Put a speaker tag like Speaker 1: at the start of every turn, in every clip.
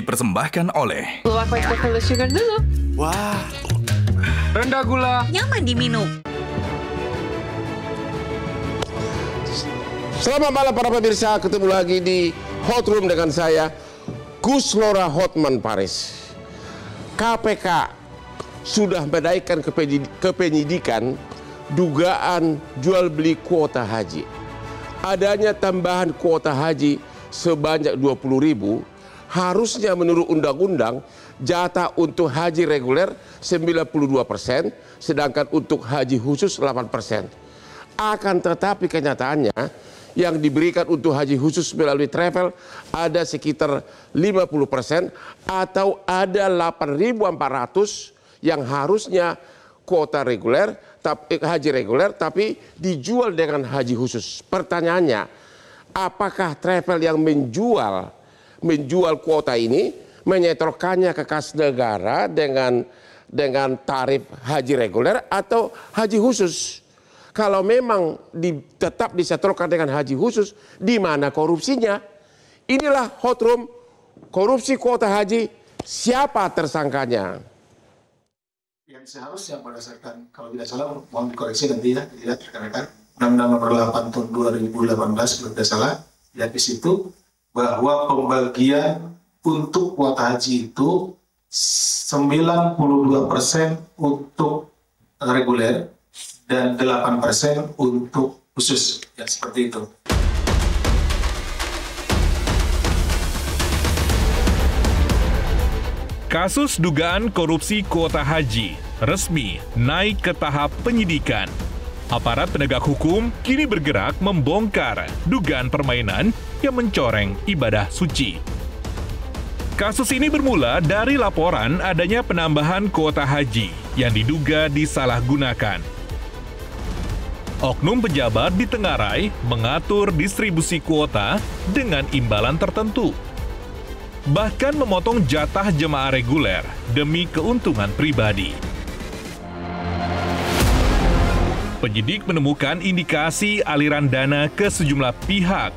Speaker 1: dipersembahkan oleh
Speaker 2: Luwak white coffee sugar dulu.
Speaker 3: Wah, rendah gula.
Speaker 4: Nyaman diminum.
Speaker 5: Selamat malam para pemirsa, ketemu lagi di Hot Room dengan saya, Gus Lora Hotman Paris. KPK sudah menaikkan ke penyidikan dugaan jual beli kuota haji. Adanya tambahan kuota haji sebanyak 20.000, harusnya menurut undang-undang jatah untuk haji reguler 92%, sedangkan untuk haji khusus 8%. Akan tetapi kenyataannya yang diberikan untuk haji khusus melalui travel ada sekitar 50% atau ada 8.400 yang harusnya kuota reguler, haji reguler, tapi dijual dengan haji khusus. Pertanyaannya, apakah travel yang menjual kuota ini menyetorkannya ke kas negara dengan tarif haji reguler atau haji khusus? Kalau memang tetap disetorkan dengan haji khusus, di mana korupsinya? Inilah Hot Room, korupsi kuota haji, siapa tersangkanya?
Speaker 6: Yang seharusnya berdasarkan, kalau tidak salah, mohon dikoreksi nanti ya, dilihat rekan-rekan, Undang-Undang Nomor 8 Tahun 2018 kalau tidak salah, lihat di situ bahwa pembagian untuk kuota haji itu 92% untuk reguler dan 8% untuk khusus, ya seperti itu.
Speaker 7: Kasus dugaan korupsi kuota haji resmi naik ke tahap penyidikan. Aparat penegak hukum kini bergerak membongkar dugaan permainan yang mencoreng ibadah suci. Kasus ini bermula dari laporan adanya penambahan kuota haji yang diduga disalahgunakan. Oknum pejabat di Tenggarai mengatur distribusi kuota dengan imbalan tertentu. Bahkan memotong jatah jemaah reguler demi keuntungan pribadi. Penyidik menemukan indikasi aliran dana ke sejumlah pihak.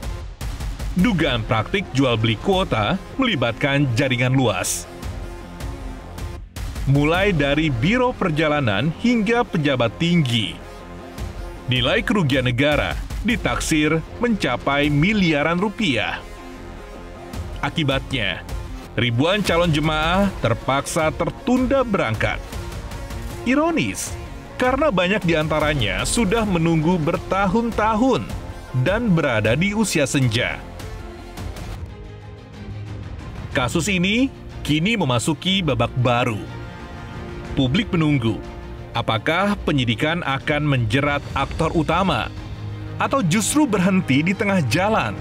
Speaker 7: Dugaan praktik jual beli kuota melibatkan jaringan luas. Mulai dari biro perjalanan hingga pejabat tinggi. Nilai kerugian negara ditaksir mencapai miliaran rupiah. Akibatnya, ribuan calon jemaah terpaksa tertunda berangkat. Ironis, karena banyak di antaranya sudah menunggu bertahun-tahun dan berada di usia senja. Kasus ini kini memasuki babak baru. Publik menunggu, apakah penyidikan akan menjerat aktor utama atau justru berhenti di tengah jalan?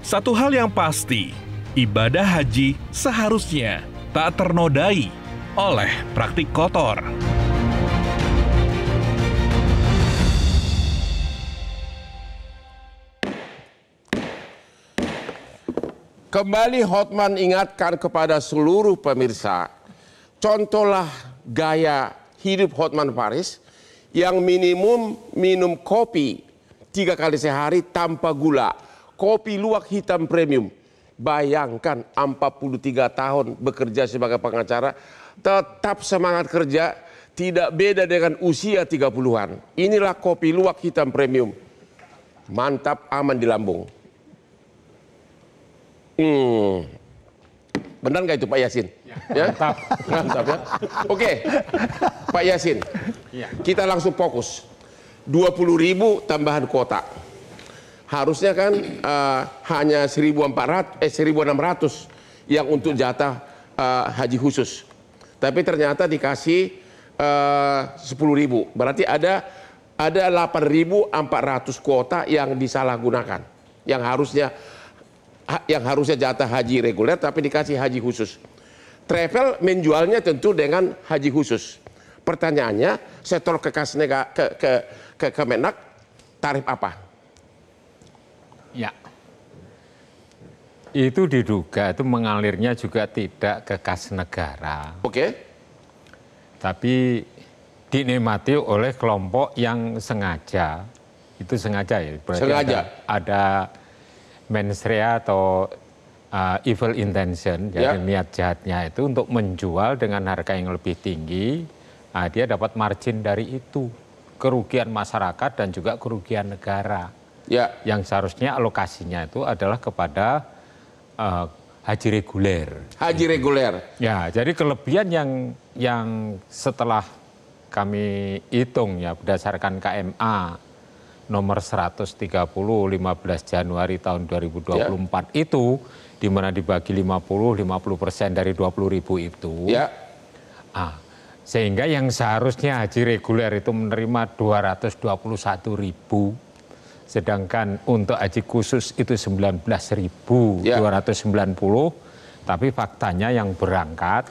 Speaker 7: Satu hal yang pasti, ibadah haji seharusnya tak ternodai oleh praktik kotor.
Speaker 5: Kembali Hotman ingatkan kepada seluruh pemirsa, contohlah gaya hidup Hotman Paris yang minimum minum kopi 3 kali sehari tanpa gula. Kopi luwak hitam premium. Bayangkan 43 tahun bekerja sebagai pengacara, tetap semangat kerja, tidak beda dengan usia 30-an. Inilah kopi luwak hitam premium. Mantap, aman di lambung. Benar nggak itu Pak Yasin? Ya? Mantap. Mantap ya. Oke, Pak Yasin, kita langsung fokus. 20.000 tambahan kuota. Harusnya kan hanya 1.600 yang untuk jatah haji khusus. Tapi ternyata dikasih 10.000. Berarti ada 8.400 kuota yang disalahgunakan. Yang harusnya jatah haji reguler tapi dikasih haji khusus. Travel menjualnya tentu dengan haji khusus. Pertanyaannya, setor ke kas negara ke Kemenak tarif apa?
Speaker 8: Ya, itu diduga itu mengalirnya juga tidak ke kas negara.
Speaker 5: Oke.
Speaker 8: Tapi dinikmati oleh kelompok yang sengaja, itu sengaja ya. Berarti
Speaker 5: sengaja.
Speaker 8: Ada mensrea atau evil intention, jadi niat jahatnya itu untuk menjual dengan harga yang lebih tinggi, dia dapat margin dari itu, kerugian masyarakat dan juga kerugian negara. Yang seharusnya alokasinya itu adalah kepada haji reguler.
Speaker 5: Haji reguler. Ya,
Speaker 8: jadi kelebihan yang setelah kami hitung ya berdasarkan KMA nomor 130 15 Januari tahun 2024 itu, di mana dibagi 50% dari 20.000 itu. Sehingga yang seharusnya haji reguler itu menerima 221.000, sedangkan untuk haji khusus itu 19.290, tapi faktanya yang berangkat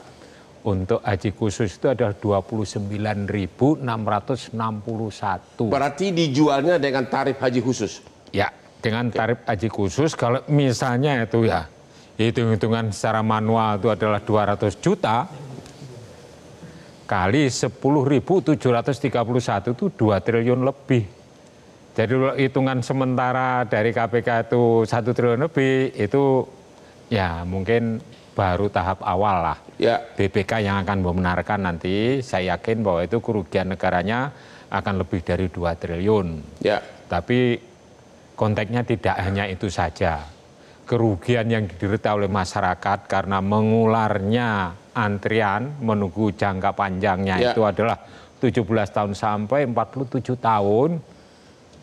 Speaker 8: untuk haji khusus itu adalah 29.661.
Speaker 5: Berarti dijualnya dengan tarif haji khusus?
Speaker 8: Ya, dengan tarif haji khusus. Kalau misalnya itu ya, hitung-hitungan secara manual itu adalah 200 juta, kali 10.731 itu 2 triliun lebih. Jadi hitungan sementara dari KPK itu 1 triliun lebih, itu ya mungkin baru tahap awal lah. BPK yang akan membenarkan nanti, saya yakin bahwa itu kerugian negaranya akan lebih dari 2 triliun. Tapi konteksnya tidak hanya itu saja. Kerugian yang diderita oleh masyarakat karena mengularnya antrian menunggu jangka panjangnya itu adalah 17 tahun sampai 47 tahun.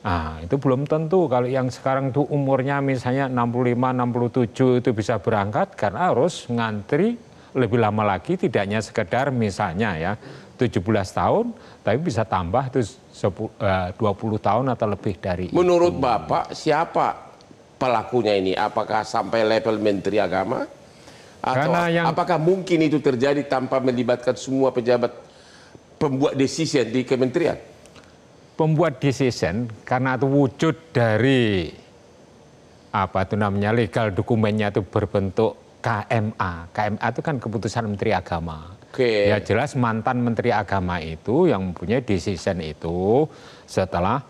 Speaker 8: Nah, itu belum tentu kalau yang sekarang itu umurnya misalnya 65, 67 itu bisa berangkat karena harus ngantri lebih lama lagi, tidak hanya sekedar misalnya ya 17 tahun, tapi bisa tambah itu 20 tahun atau lebih dari
Speaker 5: Menurut
Speaker 8: itu.
Speaker 5: Bapak, siapa pelakunya ini? Apakah sampai level Menteri Agama? Atau apakah mungkin itu terjadi tanpa melibatkan semua pejabat pembuat decision di kementerian?
Speaker 8: Pembuat decision karena itu wujud dari apa itu namanya legal dokumennya itu berbentuk KMA. KMA itu kan keputusan Menteri Agama. Ya jelas mantan Menteri Agama itu yang mempunyai decision itu setelah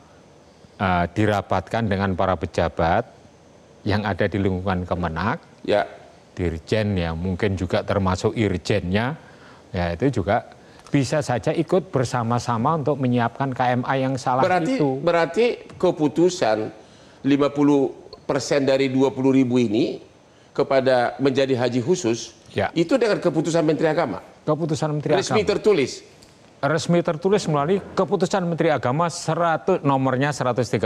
Speaker 8: dirapatkan dengan para pejabat yang ada di lingkungan Kemenak, Dirjen ya mungkin juga termasuk Irjennya, ya itu juga bisa saja ikut bersama-sama untuk menyiapkan KMA yang salah itu.
Speaker 5: Berarti keputusan 50% dari 20.000 ini kepada menjadi haji khusus, itu dengan keputusan Menteri Agama?
Speaker 8: Keputusan Menteri Agama.
Speaker 5: Resmi tertulis?
Speaker 8: Resmi tertulis melalui keputusan Menteri Agama nomornya 130,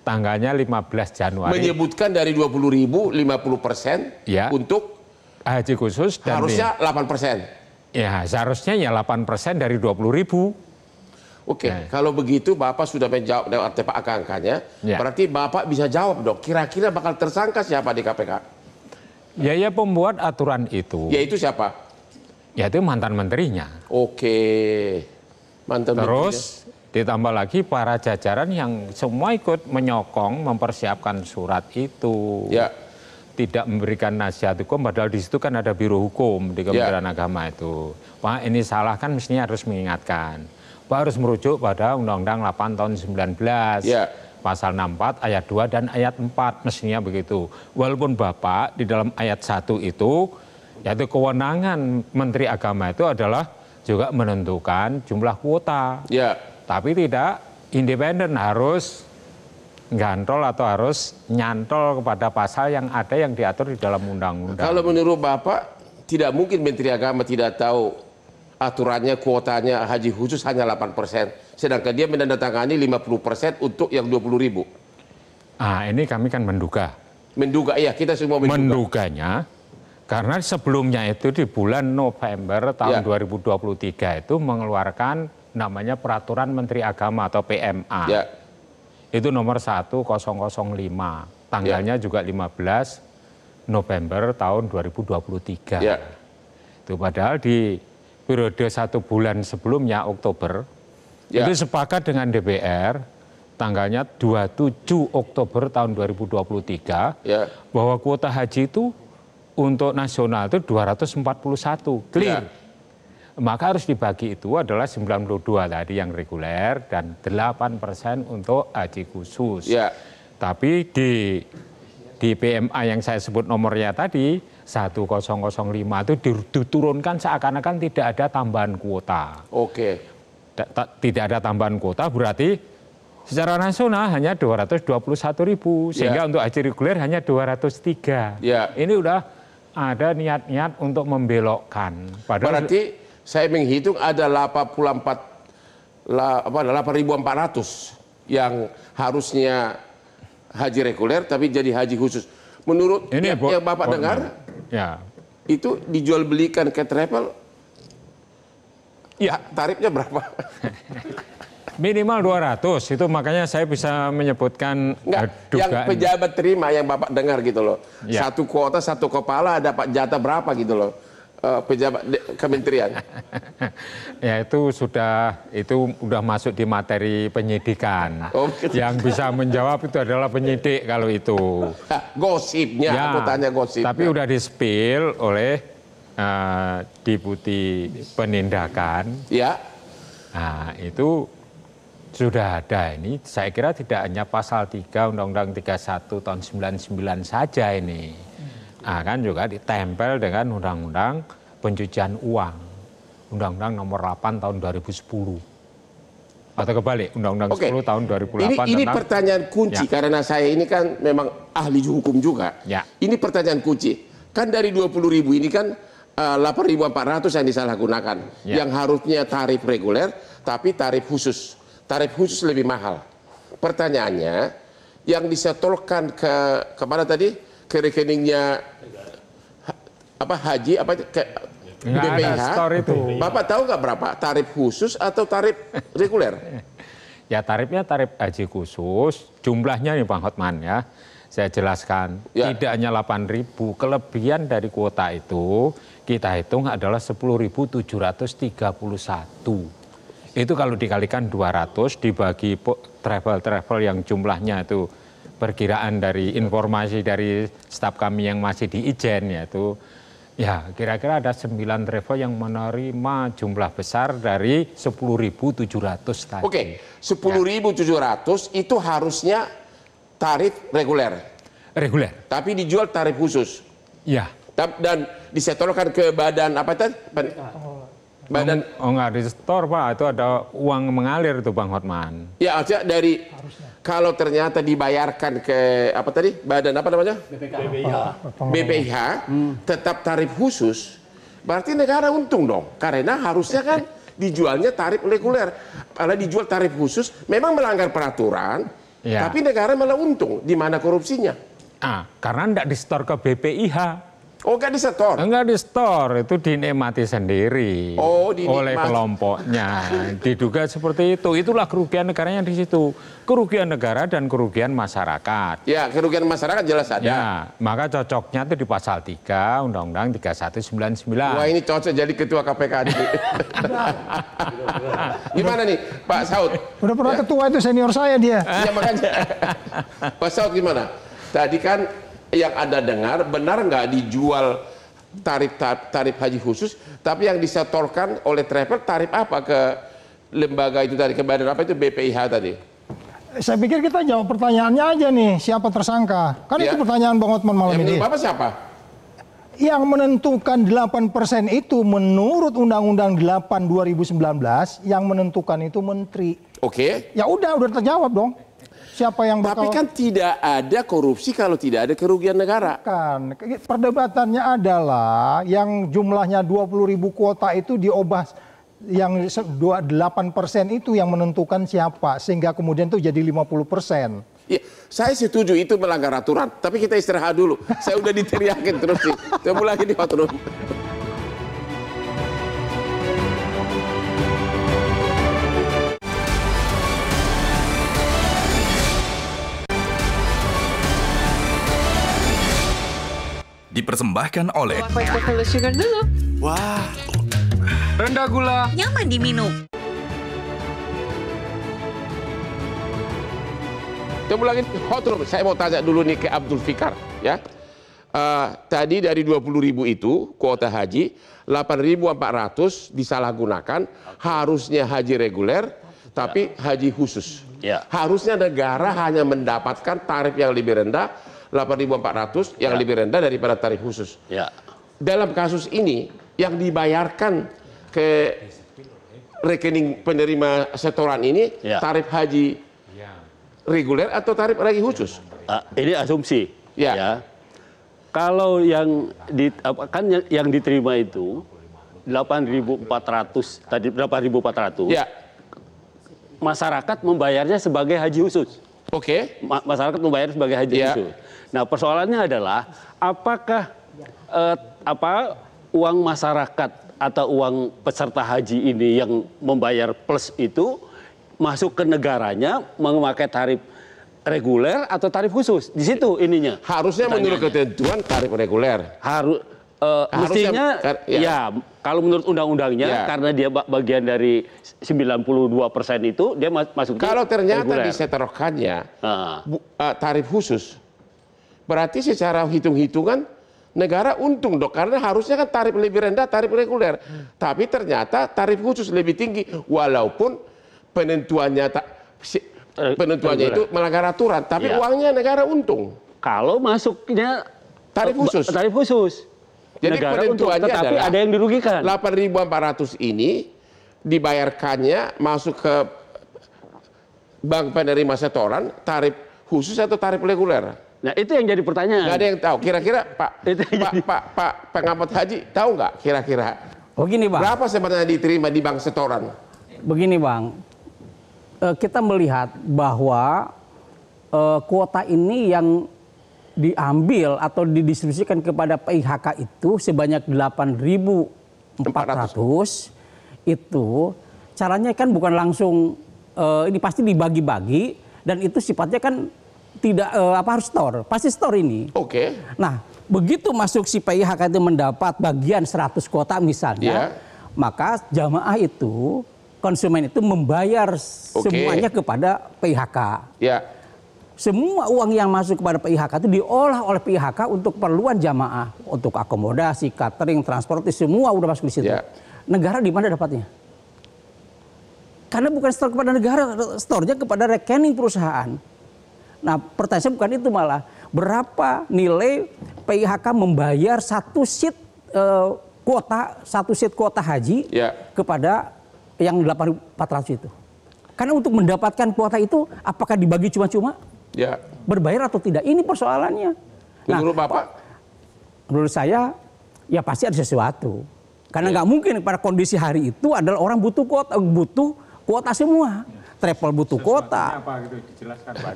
Speaker 8: tanggalnya 15 Januari.
Speaker 5: Menyebutkan dari 20.000, 50% untuk
Speaker 8: haji khusus. Dan
Speaker 5: harusnya 8%.
Speaker 8: Ya seharusnya ya 8% dari 20.000.
Speaker 5: Kalau begitu Bapak sudah menjawab dengan tepat angka-angkanya, berarti Bapak bisa jawab dong, kira-kira bakal tersangka siapa di KPK?
Speaker 8: Ya pembuat aturan itu.
Speaker 5: Yaitu siapa?
Speaker 8: Yaitu mantan menterinya.
Speaker 5: Mantan
Speaker 8: Terus ditambah lagi para jajaran yang semua ikut menyokong, mempersiapkan surat itu. Tidak memberikan nasihat hukum, padahal di situ kan ada Biro Hukum di Kementerian Agama itu. Pak ini salah kan mestinya harus mengingatkan. Pak harus merujuk pada Undang-Undang 8 tahun 19, pasal 64 ayat 2 dan ayat 4 mestinya begitu. Walaupun Bapak di dalam ayat 1 itu, yaitu kewenangan Menteri Agama itu adalah juga menentukan jumlah kuota. Tapi tidak independen, harus gantol atau harus nyantol kepada pasal yang ada yang diatur di dalam undang-undang.
Speaker 5: Kalau menurut Bapak, tidak mungkin Menteri Agama tidak tahu aturannya, kuotanya haji khusus hanya 8%, sedangkan dia menandatangani 50% untuk yang 20.000.
Speaker 8: Ini kami kan menduga.
Speaker 5: Menduga, iya kita semua menduga.
Speaker 8: Menduganya, karena sebelumnya itu di bulan November tahun 2023 itu mengeluarkan namanya Peraturan Menteri Agama atau PMA. Itu nomor 1005, tanggalnya juga 15 November tahun 2023. Itu padahal di periode 1 bulan sebelumnya, Oktober, itu sepakat dengan DPR, tanggalnya 27 Oktober tahun 2023, bahwa kuota haji itu untuk nasional itu 241, clear. Maka harus dibagi itu adalah 92 tadi yang reguler dan 8% untuk haji khusus. Tapi di di PMA yang saya sebut nomornya tadi 1005 itu diturunkan seakan-akan tidak ada tambahan kuota.
Speaker 5: Oke.
Speaker 8: Tidak ada tambahan kuota berarti secara nasional hanya 221.000 sehingga untuk haji reguler hanya 203.
Speaker 5: Ya.
Speaker 8: Ini udah ada niat-niat untuk membelokkan. Padahal
Speaker 5: Berarti saya menghitung ada 8.400 yang harusnya haji reguler tapi jadi haji khusus. Menurut
Speaker 8: ini
Speaker 5: yang Bapak dengar,
Speaker 8: ya.
Speaker 5: itu dijual belikan ke travel,
Speaker 8: Ya.
Speaker 5: tarifnya berapa?
Speaker 8: Minimal 200, itu makanya saya bisa menyebutkan
Speaker 5: Enggak, yang
Speaker 8: dugaan.
Speaker 5: pejabat terima yang Bapak dengar gitu loh.
Speaker 8: Ya.
Speaker 5: Satu kuota, satu kepala dapat jatah berapa gitu loh. Pejabat kementerian.
Speaker 8: Ya itu udah masuk di materi penyidikan.
Speaker 5: Oh, gitu.
Speaker 8: Yang bisa menjawab itu adalah penyidik kalau itu.
Speaker 5: Gosipnya,
Speaker 8: Ya,
Speaker 5: aku tanya gosip.
Speaker 8: tapi udah di-spill oleh Deputi Penindakan.
Speaker 5: Ya,
Speaker 8: Nah, itu sudah ada ini. Saya kira tidak hanya pasal 3 Undang-Undang 31 tahun 99 saja ini. Nah, kan juga ditempel dengan Undang-Undang Pencucian Uang. Undang-Undang nomor 8 tahun 2010. Atau kebalik, Undang-Undang 10 tahun 2008
Speaker 5: ini
Speaker 8: tentang...
Speaker 5: pertanyaan kunci
Speaker 8: Ya.
Speaker 5: karena saya ini kan memang ahli hukum juga.
Speaker 8: Ya.
Speaker 5: Ini pertanyaan kunci. Kan dari 20.000 ini kan 8.400 yang disalahgunakan.
Speaker 8: Ya.
Speaker 5: Yang harusnya tarif reguler tapi tarif khusus. Tarif khusus lebih mahal. Pertanyaannya, yang disetorkan ke mana tadi? Ke rekeningnya haji ke
Speaker 8: Nggak ada
Speaker 5: BPIH.
Speaker 8: store itu.
Speaker 5: Bapak tahu nggak berapa tarif khusus atau tarif reguler?
Speaker 8: Ya tarifnya tarif haji khusus, jumlahnya nih Bang Hotman ya. Saya jelaskan,
Speaker 5: Ya.
Speaker 8: tidak hanya 8.000, kelebihan dari kuota itu kita hitung adalah 10.731. Itu kalau dikalikan 200 dibagi travel-travel yang jumlahnya itu perkiraan dari informasi dari staf kami yang masih di Ijen yaitu ya kira-kira ada 9 travel yang menerima jumlah besar dari 10.700 tadi.
Speaker 5: Oke, 10.700 itu harusnya tarif reguler,
Speaker 8: Reguler.
Speaker 5: tapi dijual tarif khusus.
Speaker 8: Ya.
Speaker 5: Dan disetorkan ke badan apa tadi? Badan
Speaker 8: Enggak di store Pak, itu ada uang mengalir itu Bang Hotman.
Speaker 5: ya artinya dari kalau ternyata dibayarkan ke apa tadi? Badan apa namanya? BPIH tetap tarif khusus. Berarti negara untung dong. Karena harusnya kan dijualnya tarif reguler. Kalau dijual tarif khusus memang melanggar peraturan,
Speaker 8: Ya.
Speaker 5: tapi negara malah untung. Di mana korupsinya?
Speaker 8: Karena enggak di store ke BPIH.
Speaker 5: Oh, nggak disetor.
Speaker 8: Enggak di store, itu dinikmati sendiri
Speaker 5: Oh, dinikmati.
Speaker 8: oleh kelompoknya. Diduga seperti itu. Itulah kerugian negaranya di situ. Kerugian negara dan kerugian masyarakat.
Speaker 5: Ya, kerugian masyarakat jelas ada.
Speaker 8: Ya, maka cocoknya itu di pasal 3 Undang-Undang 3199.
Speaker 5: Wah, ini cocok jadi ketua KPK. Gimana nih, Pak Saud?
Speaker 1: Udah pernah ketua itu senior saya dia.
Speaker 5: Ya makanya. Pak Saud gimana? Tadi kan yang Anda dengar benar nggak dijual tarif haji khusus, tapi yang disetorkan oleh travel tarif apa ke lembaga itu tadi, ke badan apa itu BPIH tadi?
Speaker 1: Saya pikir kita jawab pertanyaannya aja nih, siapa tersangka? Kan
Speaker 5: Ya.
Speaker 1: itu pertanyaan Bang Hotman malam
Speaker 5: Yang
Speaker 1: ini.
Speaker 5: menurut Bapak siapa?
Speaker 1: Yang menentukan 8% itu menurut Undang-Undang 8 2019, yang menentukan itu menteri.
Speaker 5: Oke.
Speaker 1: Ya udah terjawab dong. Siapa yang
Speaker 5: Tapi
Speaker 1: bakal...
Speaker 5: kan tidak ada korupsi kalau tidak ada kerugian negara.
Speaker 1: Kan perdebatannya adalah yang jumlahnya 20.000 kuota itu diubah, yang 8% itu yang menentukan siapa, sehingga kemudian itu jadi 50%.
Speaker 5: Ya, saya setuju itu melanggar aturan, tapi kita istirahat dulu. Saya udah diteriakin terus nih. Tunggu lagi di hot room.
Speaker 2: Dipersembahkan oleh
Speaker 4: Full sugar dulu.
Speaker 3: Wah, rendah gula.
Speaker 4: Nyaman diminum.
Speaker 5: Tunggu lagi di hot room. Saya mau tanya dulu nih ke Abdul Fikar, ya. Tadi dari 20.000 itu kuota haji, 8.400 disalahgunakan, harusnya haji reguler, tapi haji khusus.
Speaker 9: Ya.
Speaker 5: Harusnya negara hanya mendapatkan tarif yang lebih rendah, 8.400 yang lebih rendah daripada tarif khusus.
Speaker 2: Ya.
Speaker 5: Dalam kasus ini yang dibayarkan ke rekening penerima setoran ini tarif haji reguler atau tarif haji khusus?
Speaker 2: Ini asumsi.
Speaker 5: Ya.
Speaker 2: Ya. Kalau yang yang diterima itu 8.400 tadi 8.400.
Speaker 5: Ya.
Speaker 2: Masyarakat membayarnya sebagai haji khusus.
Speaker 5: Oke.
Speaker 2: Masyarakat membayar sebagai haji khusus. Nah, persoalannya adalah apakah uang masyarakat atau uang peserta haji ini yang membayar plus itu masuk ke negaranya memakai tarif reguler atau tarif khusus? Di situ ininya.
Speaker 5: Harusnya menurut ketentuan tarif reguler.
Speaker 2: Mestinya ya kalau menurut undang-undangnya karena dia bagian dari 92% itu dia masuk.
Speaker 5: Kalau ternyata disetorkannya tarif khusus, berarti secara hitung-hitungan negara untung dong, karena harusnya kan tarif lebih rendah tarif reguler, tapi ternyata tarif khusus lebih tinggi walaupun penentuannya itu melanggar aturan, tapi uangnya negara untung.
Speaker 2: Kalau masuknya tarif khusus.
Speaker 5: Jadi
Speaker 2: negara
Speaker 5: penentuannya
Speaker 2: untung, tetapi
Speaker 5: adalah
Speaker 2: ada yang dirugikan.
Speaker 5: 8.400 ini dibayarkannya masuk ke bank penerima setoran tarif khusus atau tarif reguler.
Speaker 2: Nah, itu yang jadi pertanyaan.
Speaker 5: Nggak ada yang tahu. Kira-kira Pak pengamat haji tahu nggak kira-kira?
Speaker 4: Begini Bang.
Speaker 5: Berapa sebenarnya diterima di bank setoran?
Speaker 4: Begini Bang, kita melihat bahwa kuota ini yang diambil atau didistribusikan kepada PIHK itu sebanyak 8.400 itu caranya kan bukan langsung ini pasti dibagi-bagi dan itu sifatnya kan tidak harus store, pasti store ini.
Speaker 5: Oke.
Speaker 4: Nah, begitu masuk si PIHK itu mendapat bagian 100 kuota misalnya, maka jamaah itu, konsumen itu membayar semuanya kepada PIHK.
Speaker 5: Ya.
Speaker 4: Semua uang yang masuk kepada PIHK itu diolah oleh PIHK untuk keperluan jamaah, untuk akomodasi, catering, transportasi, semua udah masuk di situ.
Speaker 5: Ya.
Speaker 4: Negara di mana dapatnya? Karena bukan store kepada negara, store-nya kepada rekening perusahaan. Nah, pertanyaan bukan itu malah. Berapa nilai PIHK membayar satu seat kuota haji kepada yang 8.400 itu? Karena untuk mendapatkan kuota itu, apakah dibagi cuma-cuma?
Speaker 5: Ya.
Speaker 4: Berbayar atau tidak? Ini persoalannya.
Speaker 5: Menurut Bapak?
Speaker 4: Menurut saya, ya pasti ada sesuatu. Karena nggak mungkin pada kondisi hari itu adalah orang butuh kuota semua. Travel butuh kuota.
Speaker 8: Apa gitu dijelaskan Pak?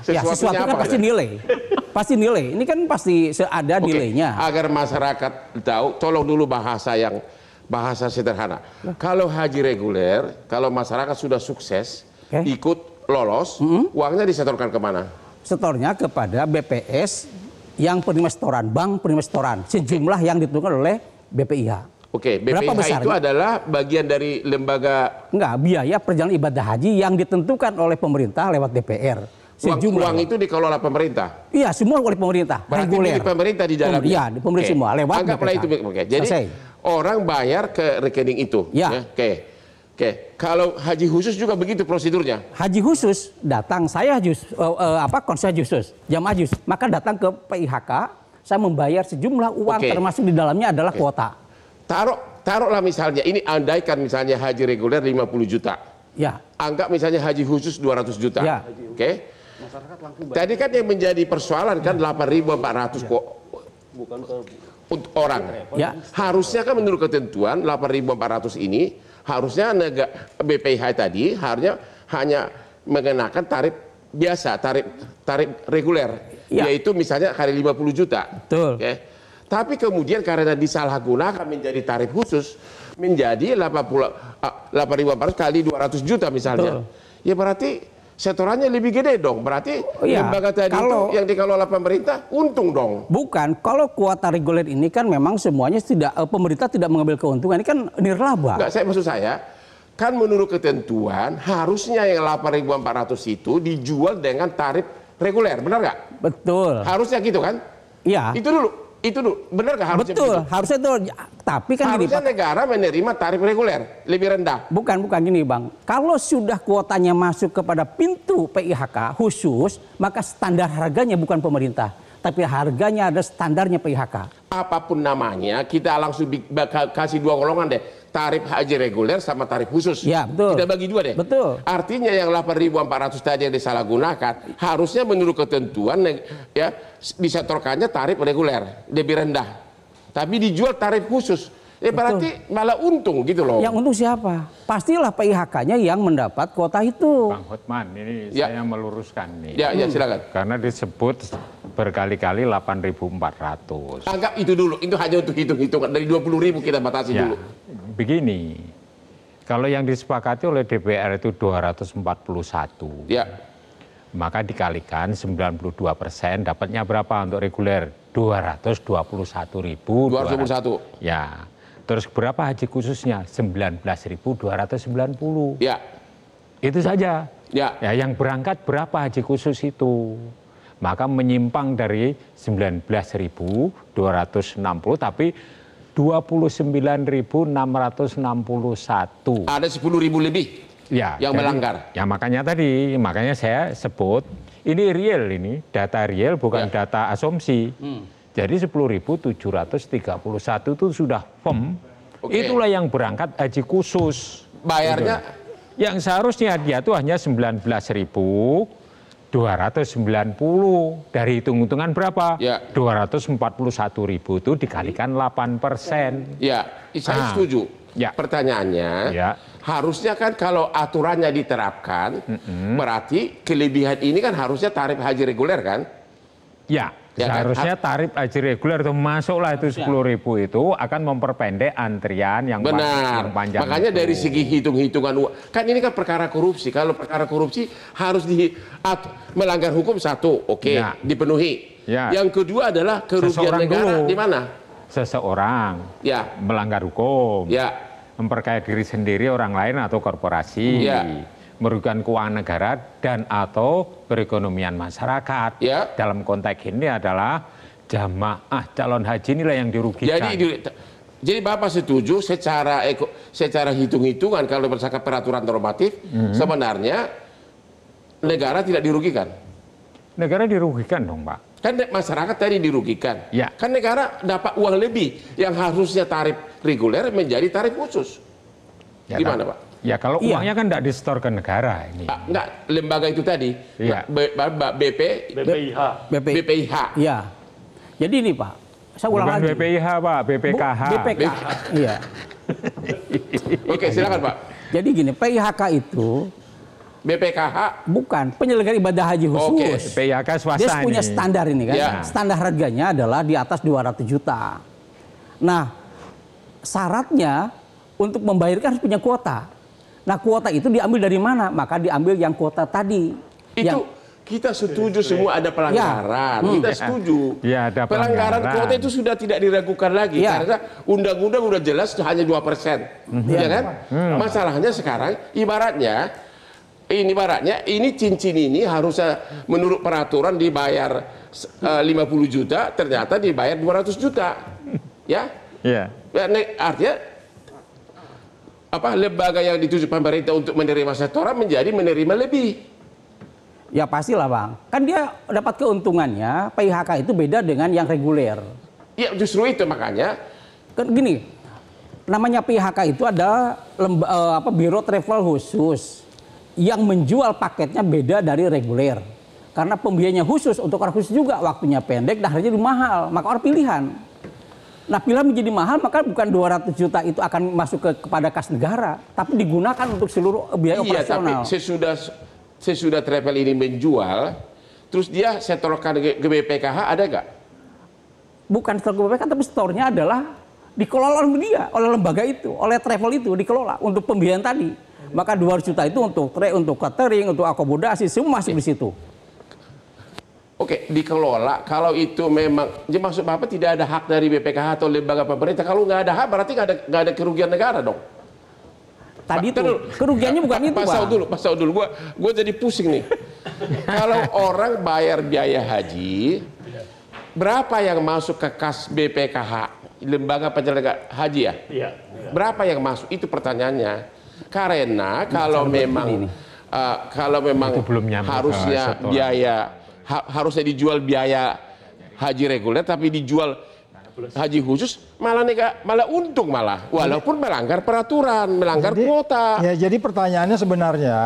Speaker 4: Ya sesuatu kan pasti nilai. Pasti nilai. Ini kan pasti ada nilainya.
Speaker 5: Agar masyarakat tahu, tolong dulu bahasa sederhana. Kalau haji reguler, kalau masyarakat sudah sukses, ikut lolos, uangnya disetorkan kemana?
Speaker 4: Setornya kepada BPS yang penerima setoran, bank penerima setoran, sejumlah yang ditentukan oleh BPIH.
Speaker 5: Oke, BPIH itu adalah bagian dari lembaga...
Speaker 4: Enggak, biaya perjalanan ibadah haji yang ditentukan oleh pemerintah lewat DPR.
Speaker 5: Uang itu dikelola pemerintah?
Speaker 4: Iya, semua oleh pemerintah.
Speaker 5: Berarti
Speaker 4: reguler.
Speaker 5: di pemerintah di dalamnya?
Speaker 4: Iya, di pemerintah semua, lewat
Speaker 5: anggaplah
Speaker 4: BPK.
Speaker 5: itu. Jadi orang bayar ke rekening itu?
Speaker 4: Ya.
Speaker 5: Oke. Kalau haji khusus juga begitu prosedurnya?
Speaker 4: Haji khusus, datang saya konsul haji khusus, jamaah haji khusus. Maka datang ke PIHK, saya membayar sejumlah uang termasuk di dalamnya adalah kuota. Taruhlah misalnya, ini andaikan misalnya haji reguler 50 juta.
Speaker 5: Ya. Anggap misalnya haji khusus 200 juta.
Speaker 4: Ya.
Speaker 5: Oke. Tadi kan yang menjadi persoalan kan 8.400 kok untuk orang.
Speaker 4: Ya.
Speaker 5: Harusnya kan menurut ketentuan 8.400 ini harusnya BPIH tadi harusnya hanya mengenakan tarif biasa, tarif reguler, yaitu misalnya kali 50 juta.
Speaker 4: Betul.
Speaker 5: Okay. Tapi kemudian karena disalahgunakan menjadi tarif khusus, menjadi 8.400 kali 200 juta misalnya. Betul. Ya berarti setorannya lebih gede dong. Berarti lembaga tadi itu yang dikelola pemerintah untung dong.
Speaker 4: Bukan, kalau kuota reguler ini kan memang semuanya pemerintah tidak mengambil keuntungan, ini kan nirlaba.
Speaker 5: Enggak, maksud saya kan menurut ketentuan harusnya yang 8.400 itu dijual dengan tarif reguler, benar nggak?
Speaker 4: Betul.
Speaker 5: Harusnya gitu kan?
Speaker 4: Iya.
Speaker 5: Itu dulu. Itu benar nggak harusnya?
Speaker 4: Betul,
Speaker 5: begitu?
Speaker 4: harusnya itu. Tapi kan gini,
Speaker 5: Harusnya
Speaker 4: Pak.
Speaker 5: negara menerima tarif reguler lebih rendah.
Speaker 4: Bukan gini Bang. Kalau sudah kuotanya masuk kepada pintu PIHK khusus, maka standar harganya bukan pemerintah, tapi harganya ada standarnya PIHK.
Speaker 5: Apapun namanya, kita langsung kasih dua golongan deh. Tarif haji reguler sama tarif khusus.
Speaker 4: Ya, betul.
Speaker 5: Kita bagi dua deh.
Speaker 4: Betul.
Speaker 5: Artinya yang 8.400 tadi yang disalahgunakan, harusnya menurut ketentuan ya disetorkannya tarif reguler lebih rendah. Tapi dijual tarif khusus. Berarti malah untung gitu loh.
Speaker 4: Yang untung siapa? Pastilah PIHK-nya yang mendapat kuota itu.
Speaker 8: Bang Hotman, ini
Speaker 5: Ya.
Speaker 8: saya meluruskan nih.
Speaker 5: Ya, silakan.
Speaker 8: Karena disebut berkali-kali 8.400.
Speaker 5: Anggap itu dulu, itu hanya untuk hitung-hitungan. Dari 20.000 kita batasi
Speaker 8: Ya,
Speaker 5: dulu.
Speaker 8: begini. Kalau yang disepakati oleh DPR itu 241.
Speaker 5: Ya,
Speaker 8: Maka dikalikan 92% dapatnya berapa untuk reguler? 221.000.
Speaker 5: 221.
Speaker 8: Ya. Terus berapa haji khususnya? 19.290.
Speaker 5: Ya,
Speaker 8: Itu saja.
Speaker 5: ya.
Speaker 8: Ya, yang berangkat berapa haji khusus itu? Maka menyimpang dari 19.260 tapi 29.661.
Speaker 5: Ada 10.000 lebih
Speaker 8: Ya,
Speaker 5: yang
Speaker 8: jadi,
Speaker 5: melanggar.
Speaker 8: Ya makanya saya sebut ini real, ini data real bukan data asumsi. Jadi 10.731 itu sudah firm.
Speaker 5: Oke.
Speaker 8: Itulah yang berangkat haji khusus.
Speaker 5: Bayarnya
Speaker 8: Yang seharusnya dia itu hanya 19.290 dari hitung-hitungan berapa?
Speaker 5: Ya.
Speaker 8: 241.000 itu dikalikan 8%.
Speaker 5: ya, saya
Speaker 8: Ah.
Speaker 5: setuju.
Speaker 8: Ya.
Speaker 5: Pertanyaannya,
Speaker 8: Ya.
Speaker 5: harusnya kan kalau aturannya diterapkan, berarti kelebihan ini kan harusnya tarif haji reguler kan?
Speaker 8: Ya,
Speaker 5: Ya kan?
Speaker 8: seharusnya tarif haji reguler itu masuklah itu 10.000 itu akan memperpendek antrian yang
Speaker 5: Benar.
Speaker 8: panjang.
Speaker 5: Makanya
Speaker 8: itu.
Speaker 5: dari segi hitung-hitungan uang, kan ini kan perkara korupsi. Kalau perkara korupsi harus melanggar hukum satu, oke,
Speaker 8: Ya.
Speaker 5: dipenuhi.
Speaker 8: Ya.
Speaker 5: Yang kedua adalah kerugian
Speaker 8: Seseorang
Speaker 5: negara
Speaker 8: dulu.
Speaker 5: di mana?
Speaker 8: Seseorang
Speaker 5: Ya,
Speaker 8: melanggar hukum,
Speaker 5: ya,
Speaker 8: memperkaya diri sendiri, orang lain atau korporasi,
Speaker 5: Ya.
Speaker 8: merugikan keuangan negara dan atau perekonomian masyarakat.
Speaker 5: Ya.
Speaker 8: Dalam konteks ini adalah jamaah calon haji inilah yang dirugikan.
Speaker 5: jadi Bapak setuju secara hitung-hitungan kalau berdasarkan peraturan normatif sebenarnya negara tidak dirugikan.
Speaker 8: Negara dirugikan dong, Pak.
Speaker 5: Kan masyarakat tadi dirugikan.
Speaker 8: Ya.
Speaker 5: Kan negara dapat uang lebih yang harusnya tarif reguler menjadi tarif khusus.
Speaker 8: Ya,
Speaker 5: Gimana, Pak?
Speaker 8: Ya kalau
Speaker 4: Iya.
Speaker 8: uangnya kan tidak disetor ke negara ini.
Speaker 5: Enggak, lembaga itu tadi.
Speaker 8: Iya.
Speaker 5: BPIH.
Speaker 4: Iya. Jadi ini Pak, saya ulang
Speaker 8: Bukan
Speaker 4: lagi.
Speaker 8: BPIH, Pak, BPKH.
Speaker 4: BPKH. Iya.
Speaker 5: Oke, silakan, Pak.
Speaker 4: Jadi gini, PIHK itu
Speaker 5: BPKH.
Speaker 4: bukan penyelenggara ibadah haji khusus.
Speaker 8: PIHK swasta
Speaker 4: Dia punya
Speaker 8: ini.
Speaker 4: standar ini kan.
Speaker 5: Ya.
Speaker 4: Standar harganya adalah di atas 200 juta. Nah, syaratnya untuk membayarkan harus punya kuota. Nah, kuota itu diambil dari mana? Maka diambil yang kuota tadi.
Speaker 5: Itu kita setuju semua ada pelanggaran. Kita setuju.
Speaker 8: Ya, ada
Speaker 5: pelanggaran
Speaker 8: pelanggaran.
Speaker 5: kuota itu sudah tidak diragukan lagi
Speaker 4: Ya.
Speaker 5: karena undang-undang udah jelas hanya 2%. Ya kan? Masalahnya sekarang ibaratnya ini cincin ini harusnya menurut peraturan dibayar 50 juta, ternyata dibayar 200 juta. Ya?
Speaker 8: Iya.
Speaker 5: Artinya lembaga yang dituju pemerintah untuk menerima setoran menjadi menerima lebih.
Speaker 4: Ya pastilah Bang. Kan dia dapat keuntungannya, PIHK itu beda dengan yang reguler.
Speaker 5: Ya justru itu makanya.
Speaker 4: Kan gini, namanya PIHK itu ada biro travel khusus yang menjual paketnya beda dari reguler. Karena pembiayanya khusus untuk orang khusus juga, waktunya pendek dan harganya lebih mahal, maka orang pilihan. Nah, pilihan menjadi mahal, maka bukan 200 juta itu akan masuk kepada kas negara, tapi digunakan untuk seluruh biaya operasional.
Speaker 5: Tapi sesudah travel ini menjual, terus dia setorkan ke BPKH ada nggak?
Speaker 4: Bukan store ke BPKH, tapi store-nya adalah dikelola oleh dia, oleh lembaga itu, oleh travel itu dikelola untuk pembiayaan tadi. Maka 200 juta itu untuk catering, untuk akomodasi, semua masuk di situ.
Speaker 5: Oke, dikelola. Kalau itu memang, jadi maksud Bapak tidak ada hak dari BPKH atau lembaga pemerintah. Kalau nggak ada hak, berarti nggak ada kerugian negara dong.
Speaker 4: Tadi itu kerugiannya bukan itu, Bang.
Speaker 5: Pak Saud dulu. Gua jadi pusing nih. Kalau orang bayar biaya haji, berapa yang masuk ke kas BPKH, lembaga penyelenggara haji ya?
Speaker 2: Iya.
Speaker 5: Berapa yang masuk? Itu pertanyaannya. Karena kalau memang
Speaker 8: Itu belum nyampe ke
Speaker 5: harusnya
Speaker 8: setoran.
Speaker 5: biaya harusnya dijual biaya haji reguler, tapi dijual haji khusus malah untung malah, walaupun melanggar peraturan, melanggar kuota.
Speaker 1: Ya, jadi pertanyaannya sebenarnya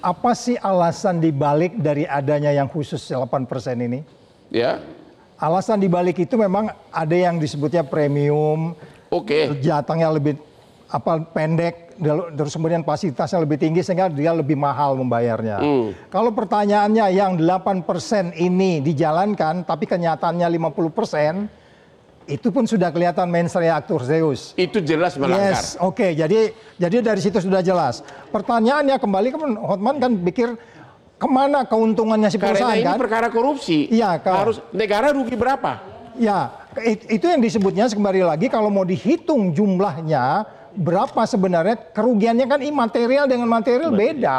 Speaker 1: apa sih alasan dibalik dari adanya yang khusus 8% ini?
Speaker 5: Ya,
Speaker 1: Alasan dibalik itu memang ada yang disebutnya premium,
Speaker 5: oke.
Speaker 1: jatahnya lebih pendek, terus kemudian fasilitasnya lebih tinggi sehingga dia lebih mahal membayarnya. Kalau pertanyaannya yang 8% ini dijalankan tapi kenyataannya 50%, itu pun sudah kelihatan mens rea actus reus.
Speaker 5: Itu jelas melanggar.
Speaker 1: Yes, oke. Jadi dari situ sudah jelas. Pertanyaannya kembali ke Hotman kan pikir kemana keuntungannya si perusahaan
Speaker 5: Karena ini
Speaker 1: kan?
Speaker 5: perkara korupsi.
Speaker 1: Iya,
Speaker 5: harus negara rugi berapa?
Speaker 1: Ya, itu yang disebutnya kembali lagi kalau mau dihitung jumlahnya berapa sebenarnya kerugiannya kan imaterial dengan material beda.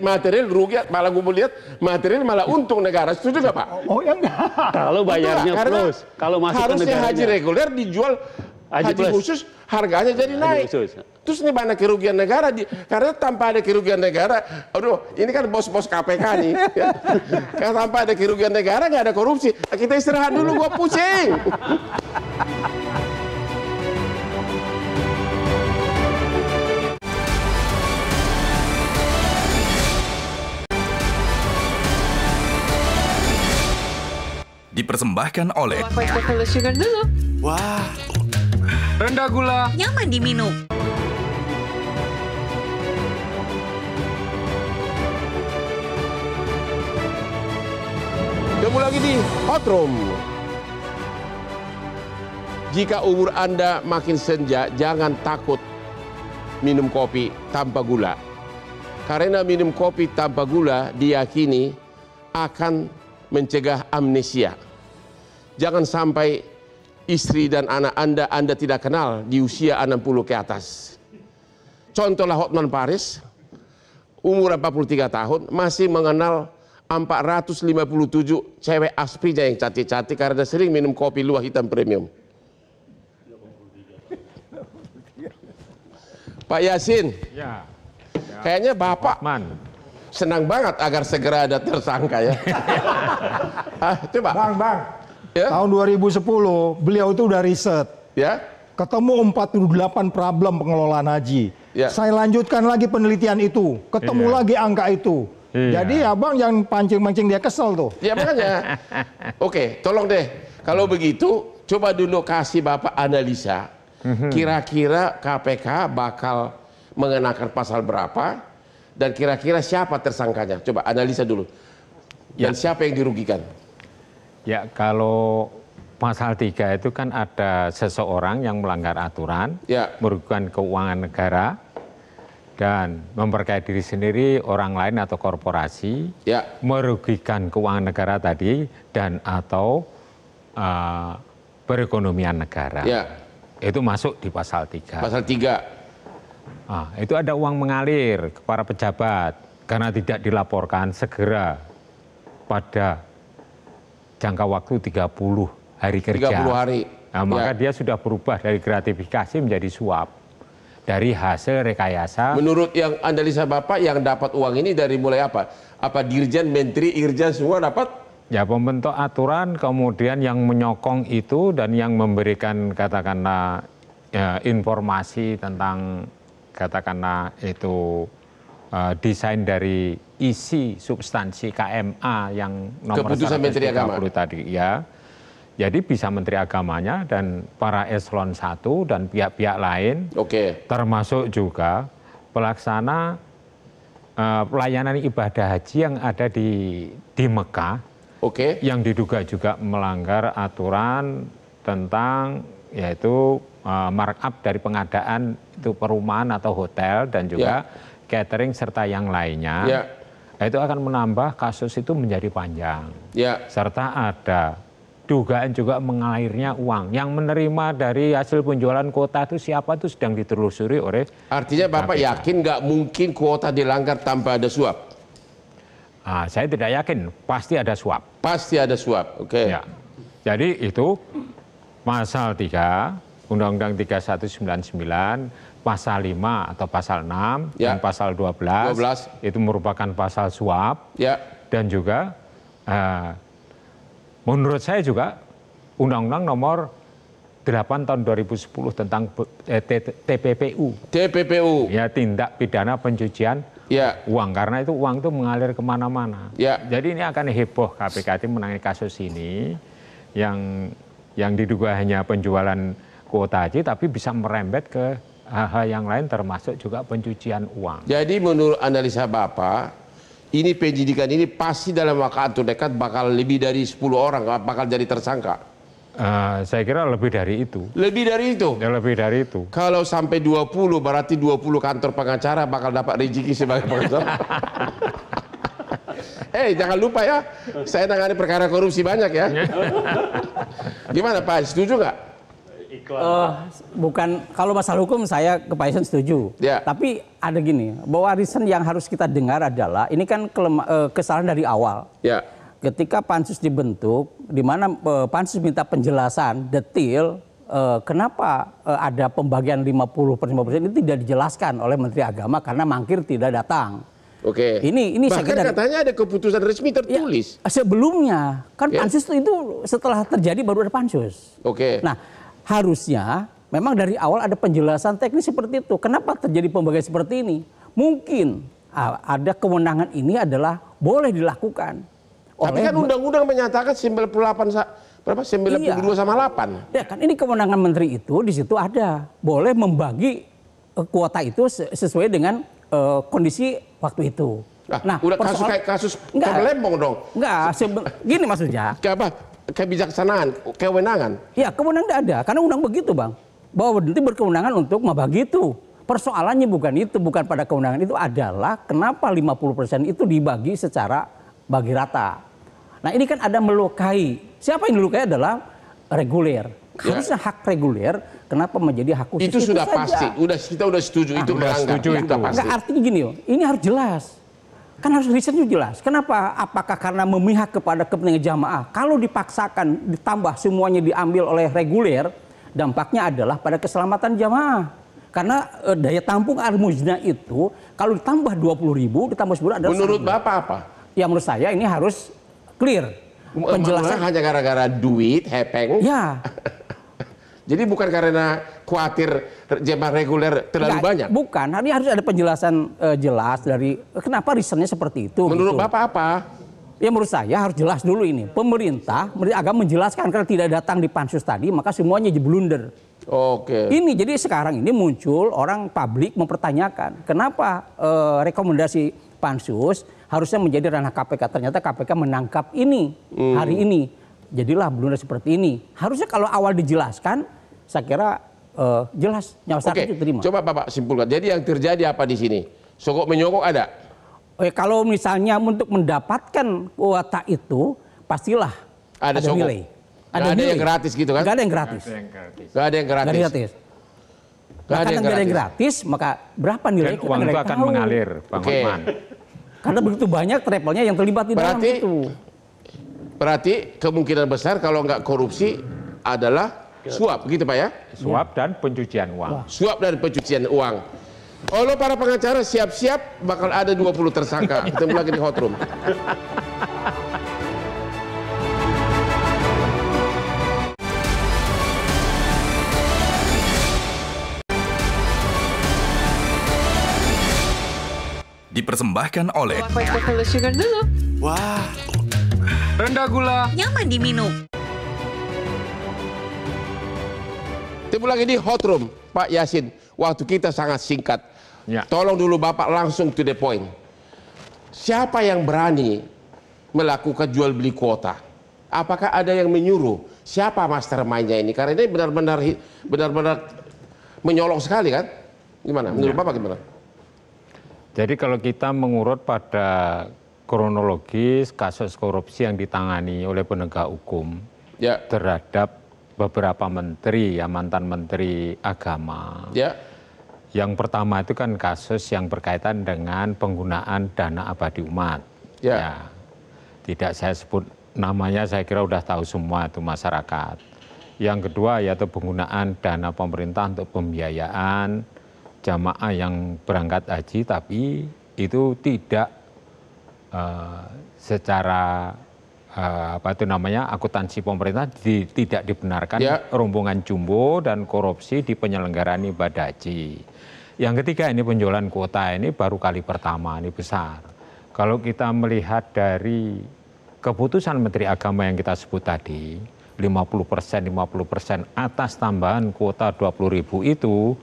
Speaker 5: Material rugi, malah gue lihat material malah untung negara. Setuju nggak Pak?
Speaker 1: Oh ya enggak.
Speaker 2: Kalau bayarnya
Speaker 5: Karena
Speaker 2: plus, kalau masuk ke
Speaker 5: harusnya
Speaker 2: negaranya.
Speaker 5: haji reguler dijual
Speaker 2: Haji
Speaker 5: haji
Speaker 2: plus.
Speaker 5: khusus harganya jadi naik.
Speaker 2: khusus.
Speaker 5: Terus ini mana kerugian negara? Karena tanpa ada kerugian negara, aduh ini kan bos-bos KPK nih. Karena tanpa ada kerugian negara nggak ada korupsi. Kita istirahat dulu, gua pusing.
Speaker 9: Dipersembahkan oleh
Speaker 10: Pakai sugar dulu.
Speaker 9: Wah,
Speaker 3: Rendah gula.
Speaker 10: Nyaman diminum.
Speaker 5: Ketemu lagi di Hot Room. Jika umur Anda makin senja, jangan takut minum kopi tanpa gula. Karena minum kopi tanpa gula diyakini akan mencegah amnesia. Jangan sampai istri dan anak Anda tidak kenal di usia 60 ke atas. Contohlah Hotman Paris, umur 43 tahun, masih mengenal 457 cewek asprinya yang cantik-cantik karena sering minum kopi luwak hitam premium. Pak Yasin,
Speaker 8: Ya,
Speaker 5: kayaknya Bapak
Speaker 8: Man.
Speaker 5: senang banget agar segera ada tersangka ya. Coba.
Speaker 1: Bang.
Speaker 5: Ya?
Speaker 1: Tahun 2010 beliau itu udah riset.
Speaker 5: Ya.
Speaker 1: Ketemu 48 problem pengelolaan haji.
Speaker 5: Ya.
Speaker 1: Saya lanjutkan lagi penelitian itu. Ketemu
Speaker 8: Iya.
Speaker 1: lagi angka itu.
Speaker 8: Iya.
Speaker 1: Jadi abang jangan pancing-pancing dia kesel tuh.
Speaker 5: Ya makanya. Oke, tolong deh. Kalau begitu, coba dulu kasih Bapak analisa. Kira-kira KPK bakal mengenakan pasal berapa? Dan kira-kira siapa tersangkanya? Coba analisa dulu. Dan siapa yang dirugikan?
Speaker 8: Ya, kalau pasal 3 itu kan ada seseorang yang melanggar aturan,
Speaker 5: Ya.
Speaker 8: merugikan keuangan negara, dan memperkaya diri sendiri, orang lain atau korporasi,
Speaker 5: Ya.
Speaker 8: merugikan keuangan negara tadi, dan atau perekonomian negara.
Speaker 5: Ya.
Speaker 8: Itu masuk di pasal 3.
Speaker 5: Pasal 3.
Speaker 8: Itu ada uang mengalir ke para pejabat karena tidak dilaporkan segera pada jangka waktu 30 hari kerja.
Speaker 5: 30 hari.
Speaker 8: Nah, maka
Speaker 5: Ya.
Speaker 8: dia sudah berubah dari gratifikasi menjadi suap. Dari hasil rekayasa.
Speaker 5: Menurut yang analisa Bapak, yang dapat uang ini dari mulai apa? Apa dirjen, menteri, irjen semua dapat?
Speaker 8: Ya, pembentuk aturan, kemudian yang menyokong itu dan yang memberikan katakanlah informasi tentang katakanlah itu desain dari isi substansi KMA yang nomor
Speaker 5: Keputusan Menteri
Speaker 8: 130
Speaker 5: Agama
Speaker 8: tadi ya. Jadi bisa Menteri Agamanya dan para eselon 1 dan pihak-pihak lain,
Speaker 5: Oke.
Speaker 8: termasuk juga pelaksana pelayanan ibadah haji yang ada di Mekah.
Speaker 5: Oke.
Speaker 8: Yang diduga juga melanggar aturan tentang yaitu markup dari pengadaan itu perumahan atau hotel dan juga catering serta yang lainnya.
Speaker 5: Ya.
Speaker 8: Itu akan menambah kasus itu menjadi panjang.
Speaker 5: Ya.
Speaker 8: Serta ada dugaan juga mengalirnya uang. Yang menerima dari hasil penjualan kuota itu siapa itu sedang ditelusuri oleh.
Speaker 5: Artinya Bapak
Speaker 8: KPK.
Speaker 5: yakin nggak mungkin kuota dilanggar tanpa ada suap?
Speaker 8: Saya tidak yakin, pasti ada suap.
Speaker 5: Pasti ada suap, oke.
Speaker 8: Ya. Jadi itu pasal 3, Undang-Undang 3199, pasal 5 atau pasal 6, dan pasal 12, itu merupakan pasal suap. Dan juga menurut saya juga Undang-Undang nomor 8 tahun 2010 tentang TPPU. Ya, tindak pidana pencucian uang, karena itu uang itu mengalir kemana-mana. Jadi ini akan heboh KPK menangani kasus ini yang diduga hanya penjualan kuota haji, tapi bisa merembet ke hal-hal yang lain termasuk juga pencucian uang.
Speaker 5: Jadi menurut analisa Bapak, ini penyidikan ini pasti dalam waktu dekat bakal lebih dari 10 orang bakal jadi tersangka.
Speaker 8: Saya kira lebih dari itu.
Speaker 5: Lebih dari itu?
Speaker 8: Ya, lebih dari itu.
Speaker 5: Kalau sampai 20 berarti 20 kantor pengacara bakal dapat rezeki sebagai pengacara. Jangan lupa ya, saya tangani perkara korupsi banyak ya. Gimana Pak, setuju nggak?
Speaker 4: Bukan, kalau masalah hukum saya ke Pak Isen setuju. Tapi ada gini, bahwa reason yang harus kita dengar adalah ini kan kesalahan dari awal. Ketika pansus dibentuk, di mana pansus minta penjelasan detail kenapa ada pembagian 50% ini tidak dijelaskan oleh Menteri Agama karena mangkir tidak datang. Ini
Speaker 5: bahkan katanya ada keputusan resmi tertulis.
Speaker 4: Sebelumnya kan pansus itu setelah terjadi baru ada pansus. Nah, harusnya memang dari awal ada penjelasan teknis seperti itu. Kenapa terjadi pembagian seperti ini? Mungkin ada kewenangan ini adalah boleh dilakukan.
Speaker 5: Tapi kan undang-undang menyatakan 98 berapa? 92 sama 8.
Speaker 4: Ya kan ini kewenangan menteri itu di situ ada. Boleh membagi kuota itu sesuai dengan kondisi waktu itu.
Speaker 5: Nah, udah kasus Lembong dong.
Speaker 4: Enggak, gini maksudnya.
Speaker 5: Kebijaksanaan, kewenangan.
Speaker 4: Ya, kewenangan ada. Karena undang begitu, Bang. Bahwa nanti berkewenangan untuk membagi itu. Persoalannya bukan itu, bukan pada kewenangan itu adalah kenapa 50% itu dibagi secara bagi rata. Nah, ini kan ada melukai. Siapa yang melukai adalah reguler. Harusnya hak reguler, kenapa menjadi hak khusus?
Speaker 5: Itu sudah pasti. Kita udah setuju itu melanggar.
Speaker 4: Enggak, artinya gini, ini harus jelas. Kan harus risetnya jelas. Kenapa? Apakah karena memihak kepada kepentingan jamaah? Kalau dipaksakan ditambah semuanya diambil oleh reguler, dampaknya adalah pada keselamatan jamaah. Karena daya tampung Al-Mujna itu kalau ditambah 20.000 ditambah 10 adalah.
Speaker 5: Menurut Bapak apa?
Speaker 4: Ya menurut saya ini harus clear.
Speaker 5: Penjelasan hanya gara-gara duit, hepeng.
Speaker 4: Ya.
Speaker 5: Jadi bukan karena khawatir jemaah reguler terlalu banyak.
Speaker 4: Bukan, ini harus ada penjelasan jelas dari kenapa reasonnya seperti itu.
Speaker 5: Menurut Bapak apa?
Speaker 4: Ya menurut saya harus jelas dulu ini. Pemerintah agak menjelaskan karena tidak datang di pansus tadi, maka semuanya jadi blunder. Ini jadi sekarang ini muncul orang publik mempertanyakan kenapa rekomendasi pansus harusnya menjadi ranah KPK. Ternyata KPK menangkap ini hari ini. Jadilah blunder seperti ini. Harusnya kalau awal dijelaskan, saya kira jelas nyawa itu diterima.
Speaker 5: Coba Bapak simpulkan. Jadi yang terjadi apa di sini? Sogok menyogok ada?
Speaker 4: Kalau misalnya untuk mendapatkan kuota itu, pastilah ada nilai.
Speaker 5: Ada yang gratis gitu kan?
Speaker 4: Gak ada yang gratis.
Speaker 5: Gak ada yang gratis.
Speaker 4: Karena gak ada yang gratis, maka berapa nilai
Speaker 8: kita uang itu akan mengalir, Bang Hotman.
Speaker 4: Karena begitu banyak travelnya yang terlibat di dalam itu.
Speaker 5: Berarti kemungkinan besar kalau nggak korupsi adalah suap, gitu Pak ya?
Speaker 8: Suap dan pencucian uang.
Speaker 5: Suap dan pencucian uang. Oleh para pengacara siap-siap bakal ada 20 tersangka. Ketemu lagi di Hot Room.
Speaker 9: Dipersembahkan oleh
Speaker 10: Coca-Cola Sugar dulu.
Speaker 9: Wah,
Speaker 3: Rendah gula.
Speaker 10: Nyaman diminum.
Speaker 5: Ketemu lagi di Hot Room, Pak Yasin. Waktu kita sangat singkat. Tolong dulu Bapak langsung to the point. Siapa yang berani melakukan jual beli kuota? Apakah ada yang menyuruh? Siapa mastermind-nya ini? Karena ini benar-benar menyolong sekali kan? Gimana? Menurut Bapak gimana?
Speaker 8: Jadi kalau kita mengurut pada kronologis kasus korupsi yang ditangani oleh penegak hukum terhadap beberapa menteri, ya mantan menteri agama. Yang pertama itu kan kasus yang berkaitan dengan penggunaan dana abadi umat. Tidak saya sebut namanya saya kira udah tahu semua itu masyarakat. Yang kedua yaitu penggunaan dana pemerintah untuk pembiayaan jamaah yang berangkat haji, tapi itu tidak secara akuntansi pemerintah tidak dibenarkan rombongan jumbo dan korupsi di penyelenggaraan ibadah haji. Yang ketiga ini penjualan kuota ini baru kali pertama, ini besar. Kalau kita melihat dari keputusan Menteri Agama yang kita sebut tadi, 50% atas tambahan kuota 20.000 itu,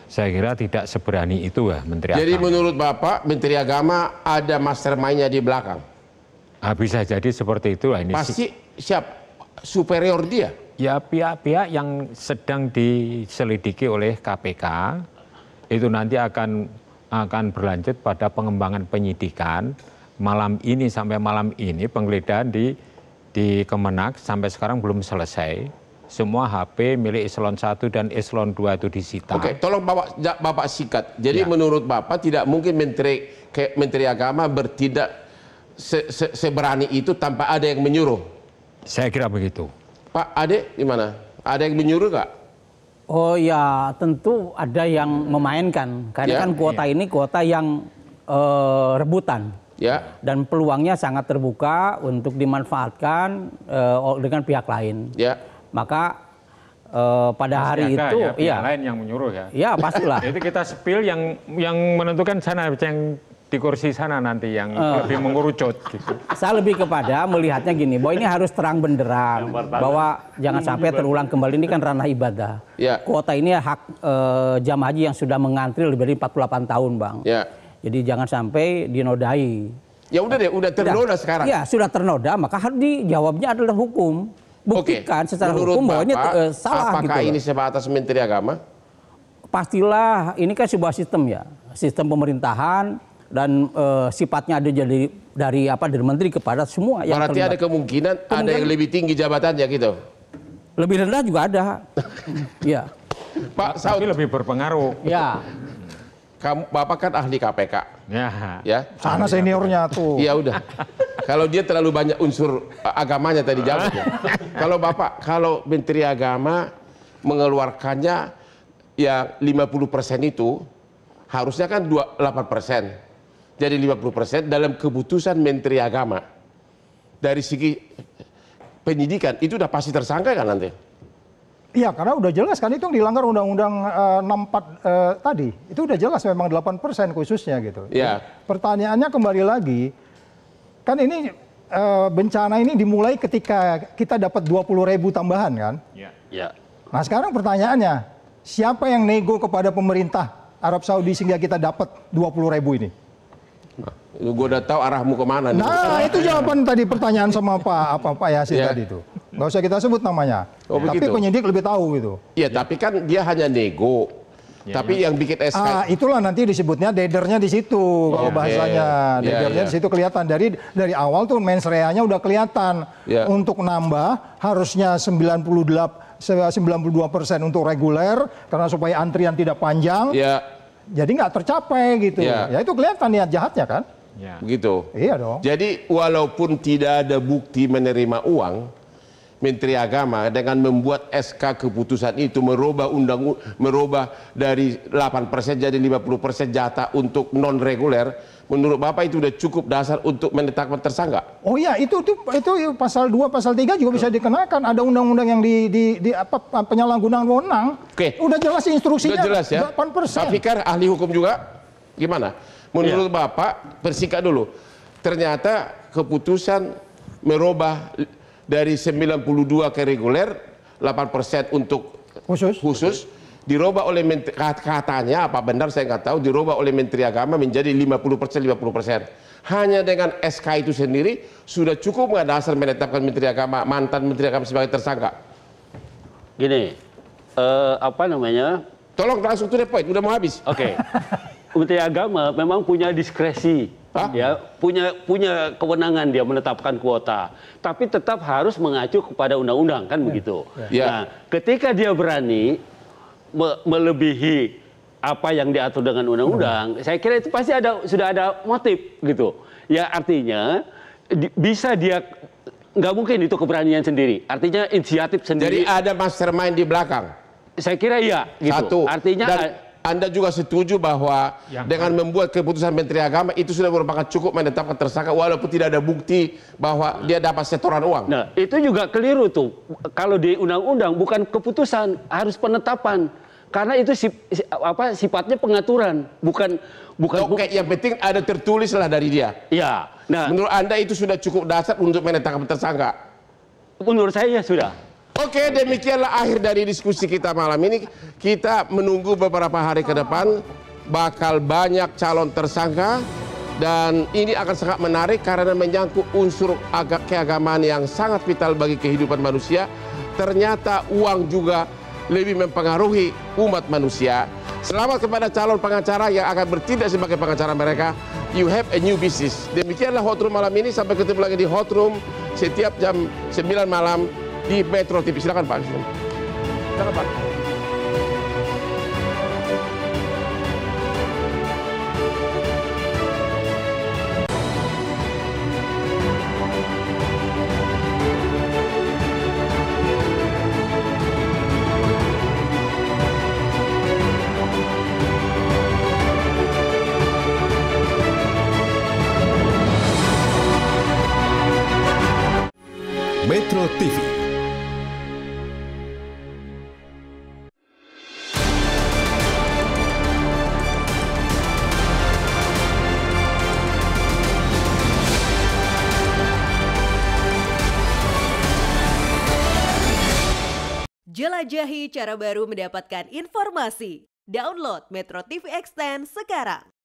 Speaker 8: saya kira tidak seberani itu ya Menteri Agama.
Speaker 5: Jadi menurut Bapak, Menteri Agama ada mastermind-nya di belakang?
Speaker 8: Bisa jadi seperti itu. Ini
Speaker 5: pasti superior dia?
Speaker 8: Ya pihak-pihak yang sedang diselidiki oleh KPK, itu nanti akan berlanjut pada pengembangan penyidikan. Malam ini sampai malam ini penggeledahan di Kemenak sampai sekarang belum selesai. Semua HP milik eselon 1 dan eselon 2 itu disita.
Speaker 5: Oke, tolong Bapak sikat. Jadi menurut Bapak tidak mungkin Menteri Agama bertindak seberani itu tanpa ada yang menyuruh?
Speaker 8: Saya kira begitu.
Speaker 5: Pak Ade gimana? Ada yang menyuruh nggak?
Speaker 4: Oh ya, tentu ada yang memainkan. Karena kan kuota ini kuota yang rebutan.
Speaker 5: Ya.
Speaker 4: Dan peluangnya sangat terbuka untuk dimanfaatkan dengan pihak lain.
Speaker 5: Ya.
Speaker 4: Maka pada hari itu,
Speaker 8: pihak lain yang menyuruh ya.
Speaker 4: Ya pastilah.
Speaker 8: Itu kita spill yang menentukan sana, yang di kursi sana nanti yang lebih mengerucut gitu.
Speaker 4: Saya lebih kepada melihatnya gini, bahwa ini harus terang benderang, bahwa jangan sampai terulang kembali, ini kan ranah ibadah.
Speaker 5: Ya.
Speaker 4: Kuota ini hak jamaah haji yang sudah mengantri lebih dari 48 tahun, Bang.
Speaker 5: Ya.
Speaker 4: Jadi jangan sampai dinodai.
Speaker 5: Ya udah deh, udah ternoda sekarang.
Speaker 4: Ya, sudah ternoda, maka harus dijawabnya adalah hukum. Buktikan secara hukum bahwa ini salah.
Speaker 5: Apakah
Speaker 4: gitu
Speaker 5: ini sebatas Menteri Agama?
Speaker 4: Pastilah, ini kan sebuah sistem ya, sistem pemerintahan dan sifatnya ada jadi dari menteri kepada semua yang
Speaker 5: berarti
Speaker 4: terlibat.
Speaker 5: ada kemungkinan ada yang lebih tinggi jabatannya gitu.
Speaker 4: Lebih rendah juga ada. Ya.
Speaker 5: Pak Saud
Speaker 8: lebih berpengaruh.
Speaker 4: Ya.
Speaker 5: Bapak kan ahli KPK. Ya.
Speaker 1: Sana seniornya tuh.
Speaker 5: Iya udah. Kalau dia terlalu banyak unsur agamanya tadi jawabnya. Kalau Bapak, kalau Menteri Agama mengeluarkannya ya 50% itu harusnya kan 28%. Jadi 50% dalam keputusan Menteri Agama. Dari segi penyidikan itu udah pasti tersangka kan nanti?
Speaker 1: Iya, karena udah jelas kan itu yang dilanggar Undang-Undang 64 tadi. Itu udah jelas memang 8% khususnya gitu.
Speaker 5: Iya.
Speaker 1: Pertanyaannya kembali lagi, kan ini bencana ini dimulai ketika kita dapat 20.000 tambahan kan?
Speaker 2: Iya.
Speaker 1: Nah sekarang pertanyaannya, siapa yang nego kepada pemerintah Arab Saudi sehingga kita dapat 20.000 ini?
Speaker 5: Gue udah tahu arahmu kemana nih.
Speaker 1: Nah itu jawaban tadi pertanyaan sama Pak Yasin tadi itu. Nggak usah kita sebut namanya. Tapi
Speaker 5: begitu.
Speaker 1: penyidik lebih tahu gitu.
Speaker 5: Iya, tapi kan dia hanya nego. Tapi yang bikin SK
Speaker 1: itulah nanti disebutnya dedernya di situ kalau bahasanya. Dedernya di situ kelihatan dari awal tuh mens rea-nya udah kelihatan. Untuk nambah harusnya 92% untuk reguler karena supaya antrian tidak panjang. Jadi nggak tercapai gitu. Ya itu kelihatan niat jahatnya kan.
Speaker 5: Begitu.
Speaker 1: Iya dong.
Speaker 5: Jadi walaupun tidak ada bukti menerima uang, Menteri Agama dengan membuat SK keputusan itu merubah dari 8% jadi 50% jatah untuk non reguler, menurut Bapak itu udah cukup dasar untuk menetapkan tersangka?
Speaker 1: Oh iya, itu pasal 2, pasal 3 juga bisa dikenakan. Ada undang-undang yang penyalahgunaan wewenang.
Speaker 5: Oke.
Speaker 1: Udah jelas instruksinya.
Speaker 5: Udah jelas ya.
Speaker 1: 8%.
Speaker 5: Pak Fikar ahli hukum juga, gimana? Menurut Bapak, persingkat dulu. Ternyata keputusan merubah dari 92 ke reguler, 8% untuk khusus dirubah oleh katanya, apa benar saya nggak tahu, dirubah oleh Menteri Agama menjadi 50%. Hanya dengan SK itu sendiri sudah cukup nggak dasar menetapkan mantan Menteri Agama sebagai tersangka?
Speaker 2: Gini,
Speaker 5: Tolong langsung to the point, udah mau habis.
Speaker 2: Oke. Menteri Agama memang punya diskresi. Ya, punya kewenangan dia menetapkan kuota, tapi tetap harus mengacu kepada undang-undang kan begitu. Nah, ketika dia berani melebihi apa yang diatur dengan undang-undang, saya kira itu pasti sudah ada motif gitu. Ya artinya bisa dia nggak mungkin itu keberanian sendiri. Artinya inisiatif sendiri.
Speaker 5: Jadi ada mastermind di belakang.
Speaker 2: Saya kira iya. Gitu.
Speaker 5: Satu.
Speaker 2: Artinya.
Speaker 5: Dan Anda juga setuju bahwa dengan membuat keputusan Menteri Agama itu sudah merupakan cukup menetapkan tersangka walaupun tidak ada bukti bahwa dia dapat setoran uang.
Speaker 2: Nah, itu juga keliru tuh. Kalau di undang-undang bukan keputusan, harus penetapan. Karena itu sifatnya pengaturan, bukan.
Speaker 5: Oke, yang penting ada tertulis lah dari dia.
Speaker 2: Ya. Nah,
Speaker 5: menurut Anda itu sudah cukup dasar untuk menetapkan tersangka?
Speaker 2: Menurut saya sudah.
Speaker 5: Oke, demikianlah akhir dari diskusi kita malam ini. Kita menunggu beberapa hari ke depan bakal banyak calon tersangka dan ini akan sangat menarik karena menyangkut unsur keagamaan yang sangat vital bagi kehidupan manusia. Ternyata uang juga lebih mempengaruhi umat manusia. Selamat kepada calon pengacara yang akan bertindak sebagai pengacara mereka. You have a new business. Demikianlah Hot Room malam ini. Sampai ketemu lagi di Hot Room setiap jam 9 malam di Metro TV. Silakan Pak. Silakan Pak.
Speaker 11: Metro TV.
Speaker 12: Jelajahi cara baru mendapatkan informasi. Download Metro TV Extend sekarang.